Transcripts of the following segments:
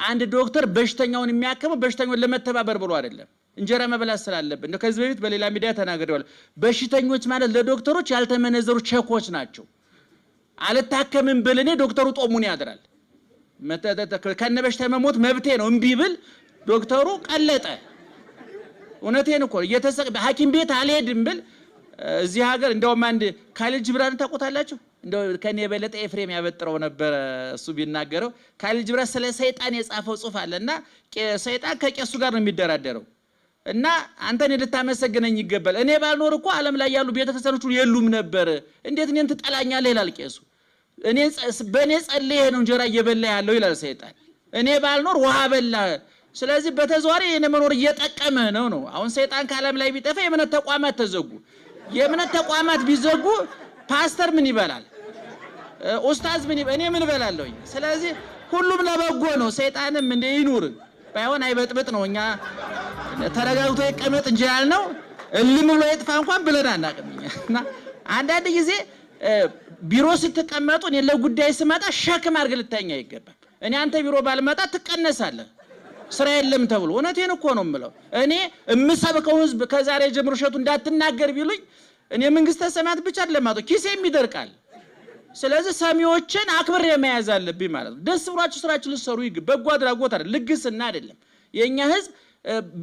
አንድ ዶክተር በሽተኛውን የሚያከመው በሽተኛውን ለመተባበር ብሎ አይደለም እንጀራ መብላት ስላለበት ነው ከዚህ በፊት በሌላ ሚዲያ ተናግሬዋለሁ በሽተኞች ማለት ለዶክተሮች ያልተመነዘሩ ቸኮች ናቸው አልታከምም ብለኔ ዶክተሩ ጦሙን ያድራል ከነበሽታ መሞት መብቴ ነው እንቢ ብል ዶክተሩ ቀለጠ እውነቴን እኮ ሐኪም ቤት አልሄድም ብል እዚህ ሀገር እንደውም አንድ ካሊድ ጅብራን ታቆታላችሁ እንደው ከኔ የበለጠ ኤፍሬም ያበጥረው ነበር እሱ ቢናገረው ካሊድ ጅብራን ስለ ሰይጣን የጻፈው ጽሑፍ አለና ሰይጣን ከቄሱ ጋር ነው የሚደራደረው እና አንተን ልታመሰግነኝ ይገባል እኔ ባልኖር እኮ ዓለም ላይ ያሉ ቤተክርስቲያኖች የሉም ነበር እንዴት እኔን ትጠላኛለህ ይላል ቄሱ እኔ በኔ ጸልዬ ነው እንጀራ እየበላ ያለው ይላል ሰይጣን እኔ ባልኖር ውሃ በላ ስለዚህ በተዘዋዋሪ የኔ መኖር እየጠቀመ ነው አሁን ሰይጣን ከዓለም ላይ ቢጠፋ የእምነት ተቋማት ተዘጉ የእምነት ተቋማት ቢዘጉ ፓስተር ምን ይበላል ኡስታዝ ምን እኔ ምን እበላለሁ ስለዚህ ሁሉም ለበጎ ነው ሰይጣንም እንደ ይኑር ባይሆን አይበጥብጥ ነው እኛ ተረጋግቶ ይቀመጥ እንጂ ያልነው እልም ብሎ ይጥፋ እንኳን ብለን አናቀምኝና አንዳንድ ጊዜ ቢሮ ስትቀመጡ እኔ ለጉዳይ ስመጣ ሸክም አድርገህ ልታኛ ይገባል እኔ አንተ ቢሮ ባልመጣ ትቀነሳለህ ስራ የለም ተብሎ እውነቴን እኮ ነው የምለው እኔ እምሰብከው ህዝብ ከዛሬ ጀምሮ ሸቱ እንዳትናገር ቢሉኝ እኔ መንግስተ ሰማያት ብቻ ለማዶ ኪሴም ይደርቃል ስለዚህ ሰሚዎችን አክብር የመያዝ አለብኝ ማለት ነው ደስ ብሏችሁ ስራችሁ ልትሰሩ ይገባል በጎ አድራጎት አይደል ልግስና አይደለም የኛ ህዝብ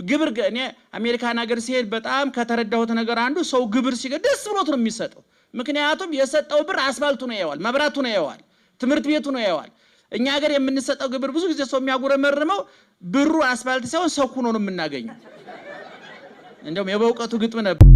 ግብር እኔ አሜሪካን ሀገር ሲሄድ በጣም ከተረዳሁት ነገር አንዱ ሰው ግብር ሲገድ ደስ ብሎት ነው የሚሰጠው ምክንያቱም የሰጠው ብር አስፋልቱ ነው ያዋል መብራቱ ነው ያዋል ትምርት ቤቱ ነው ያዋል እኛ ሀገር የምንሰጠው ግብር ብዙ ጊዜ ሰው የሚያጉረመርመው ብሩ አስፋልት ሳይሆን ሰው ሆኖ ነው የምናገኘው እንደውም የበውቀቱ ግጥም ነበር